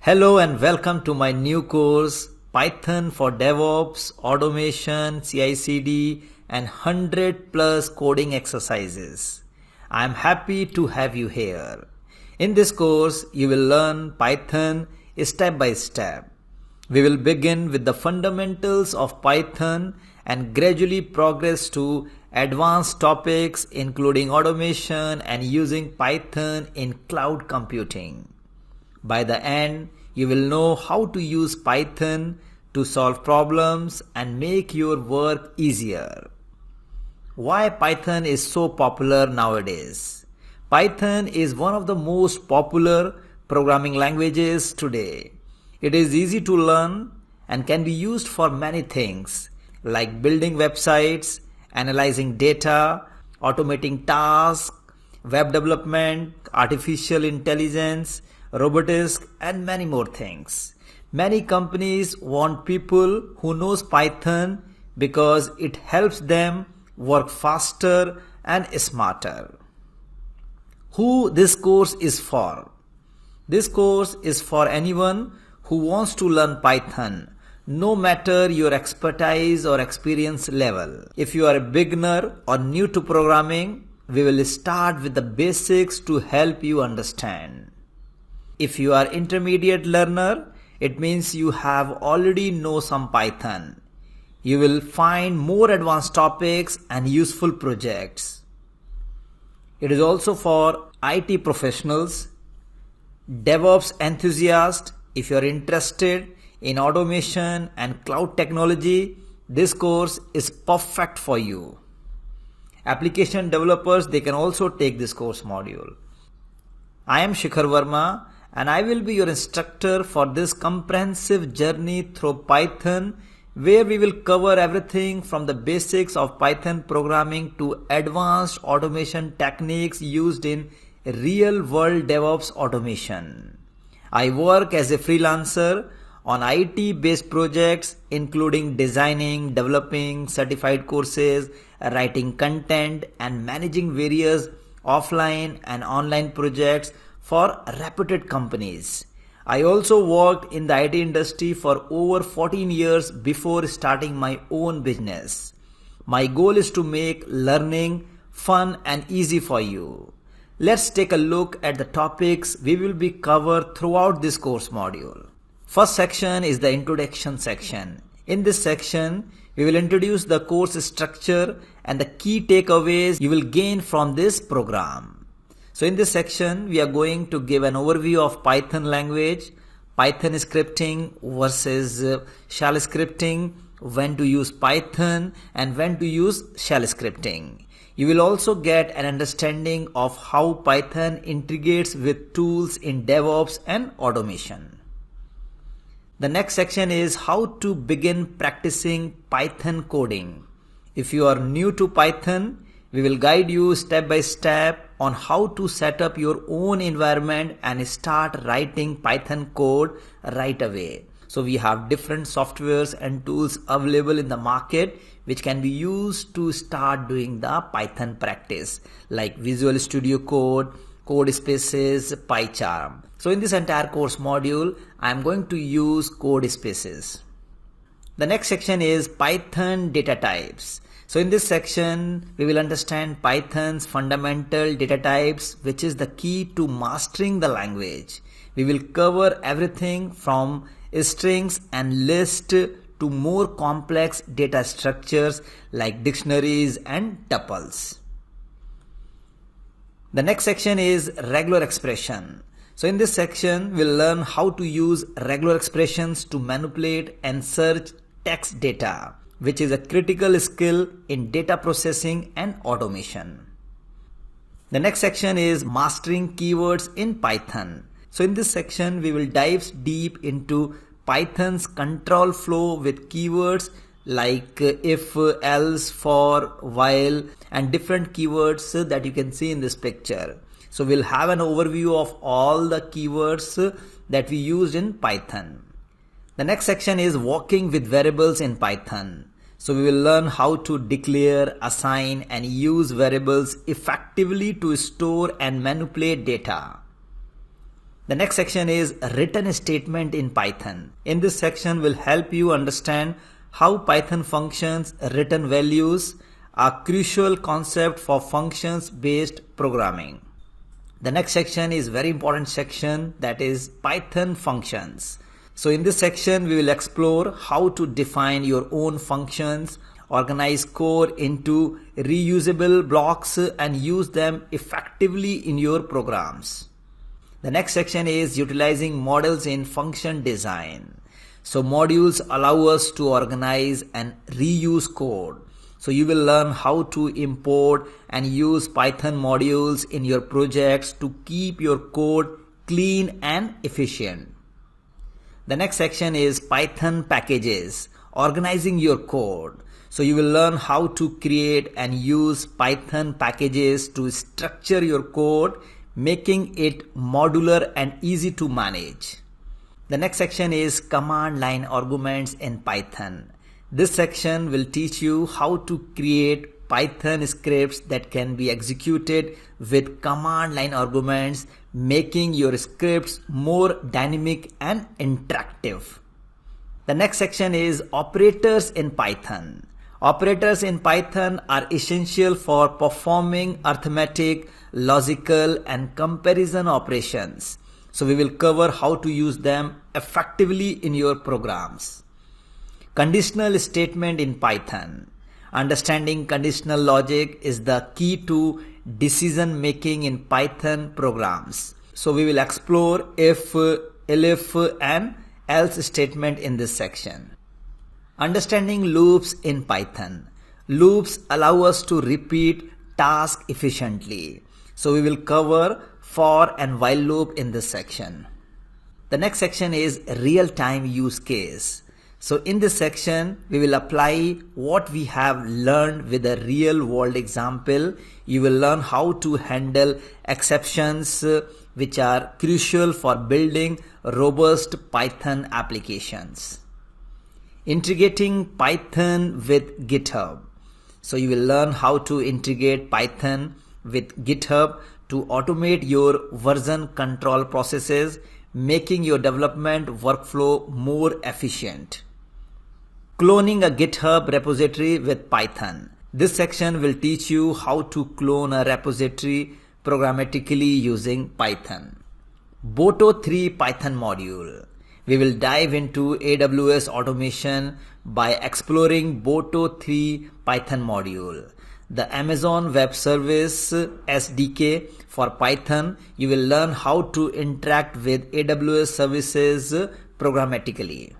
Hello and welcome to my new course, Python for DevOps, Automation, CICD and 100 plus coding exercises. I am happy to have you here. In this course, you will learn Python step by step. We will begin with the fundamentals of Python and gradually progress to advanced topics including automation and using Python in cloud computing. By the end, you will know how to use Python to solve problems and make your work easier. Why Python is so popular nowadays? Python is one of the most popular programming languages today. It is easy to learn and can be used for many things like building websites, analyzing data, automating tasks, web development, artificial intelligence, robotics and many more things. Many companies want people who knows Python because it helps them work faster and smarter. Who this course is for? This course is for anyone who wants to learn Python, no matter your expertise or experience level. If you are a beginner or new to programming, we will start with the basics to help you understand. If you are intermediate learner, it means you have already know some Python. You will find more advanced topics and useful projects. It is also for IT professionals, DevOps enthusiasts. If you are interested in automation and cloud technology, this course is perfect for you. Application developers, they can also take this course module. I am Shikhar Verma and I will be your instructor for this comprehensive journey through Python, where we will cover everything from the basics of Python programming to advanced automation techniques used in real-world DevOps automation. I work as a freelancer on IT-based projects including designing, developing certified courses, writing content and managing various offline and online projects for reputed companies. I also worked in the IT industry for over 14 years before starting my own business. My goal is to make learning fun and easy for you. Let's take a look at the topics we will be covered throughout this course module. First section is the introduction section. In this section, we will introduce the course structure and the key takeaways you will gain from this program. So in this section, we are going to give an overview of Python language, Python scripting versus shell scripting, when to use Python and when to use shell scripting. You will also get an understanding of how Python integrates with tools in DevOps and automation. The next section is how to begin practicing Python coding. If you are new to Python, we will guide you step by step on how to set up your own environment and start writing Python code right away. So we have different softwares and tools available in the market which can be used to start doing the Python practice like Visual Studio Code, Codespaces, PyCharm. So in this entire course module, I am going to use Codespaces. The next section is Python data types. So in this section, we will understand Python's fundamental data types, which is the key to mastering the language. We will cover everything from strings and lists to more complex data structures like dictionaries and tuples. The next section is regular expression. So in this section, we'll learn how to use regular expressions to manipulate and search text data, which is a critical skill in data processing and automation. The next section is mastering keywords in Python. So in this section, we will dive deep into Python's control flow with keywords like if, else, for, while, and different keywords that you can see in this picture. So we'll have an overview of all the keywords that we use in Python. The next section is working with variables in Python. So we will learn how to declare, assign, and use variables effectively to store and manipulate data. The next section is written statement in Python. In this section will help you understand how Python functions return values are crucial concept for functions based programming. The next section is very important section, that is Python functions. So in this section we will explore how to define your own functions, organize code into reusable blocks and use them effectively in your programs. The next section is utilizing models in function design. So modules allow us to organize and reuse code. So you will learn how to import and use Python modules in your projects to keep your code clean and efficient. The next section is Python packages, organizing your code. So you will learn how to create and use Python packages to structure your code, making it modular and easy to manage. The next section is command line arguments in Python. This section will teach you how to create Python scripts that can be executed with command line arguments, making your scripts more dynamic and interactive. The next section is operators in Python. Operators in Python are essential for performing arithmetic, logical, and comparison operations. So we will cover how to use them effectively in your programs. Conditional statement in Python. Understanding conditional logic is the key to decision making in Python programs. So we will explore if, elif, and else statement in this section. Understanding loops in Python. Loops allow us to repeat tasks efficiently. So we will cover for and while loop in this section. The next section is real-time use case. So in this section, we will apply what we have learned with a real-world example. You will learn how to handle exceptions which are crucial for building robust Python applications. Integrating Python with GitHub. So you will learn how to integrate Python with GitHub to automate your version control processes, making your development workflow more efficient. Cloning a GitHub repository with Python. This section will teach you how to clone a repository programmatically using Python. Boto 3 Python module. We will dive into AWS automation by exploring Boto 3 Python module. The Amazon Web Service SDK for Python. You will learn how to interact with AWS services programmatically.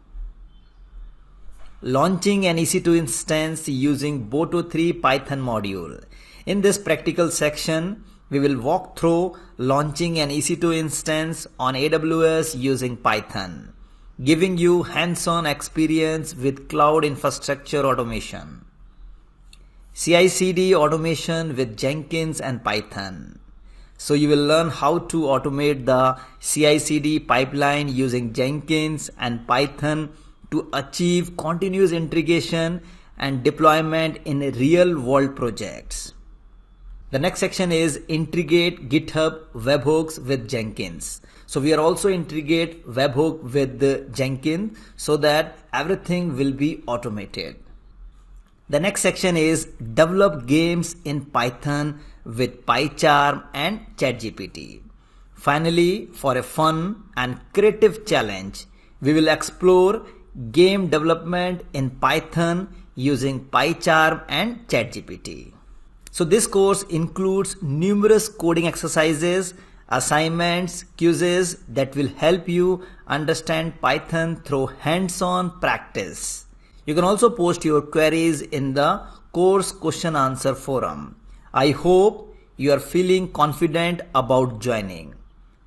Launching an EC2 instance using Boto 3 Python module. In this practical section, we will walk through launching an EC2 instance on AWS using Python, giving you hands-on experience with cloud infrastructure automation. CICD automation with Jenkins and Python. So you will learn how to automate the CICD pipeline using Jenkins and Python to achieve continuous integration and deployment in real-world projects. The next section is integrate GitHub webhooks with Jenkins. So we are also integrate webhook with Jenkins so that everything will be automated. The next section is develop games in Python with PyCharm and ChatGPT. Finally, for a fun and creative challenge, we will explore game development in Python using PyCharm and ChatGPT. So this course includes numerous coding exercises, assignments, quizzes that will help you understand Python through hands-on practice. You can also post your queries in the course question answer forum. I hope you are feeling confident about joining.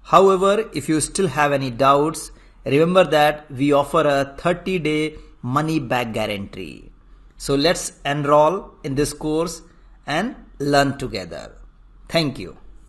However, if you still have any doubts, remember that we offer a 30-day money-back guarantee. So let's enroll in this course and learn together. Thank you.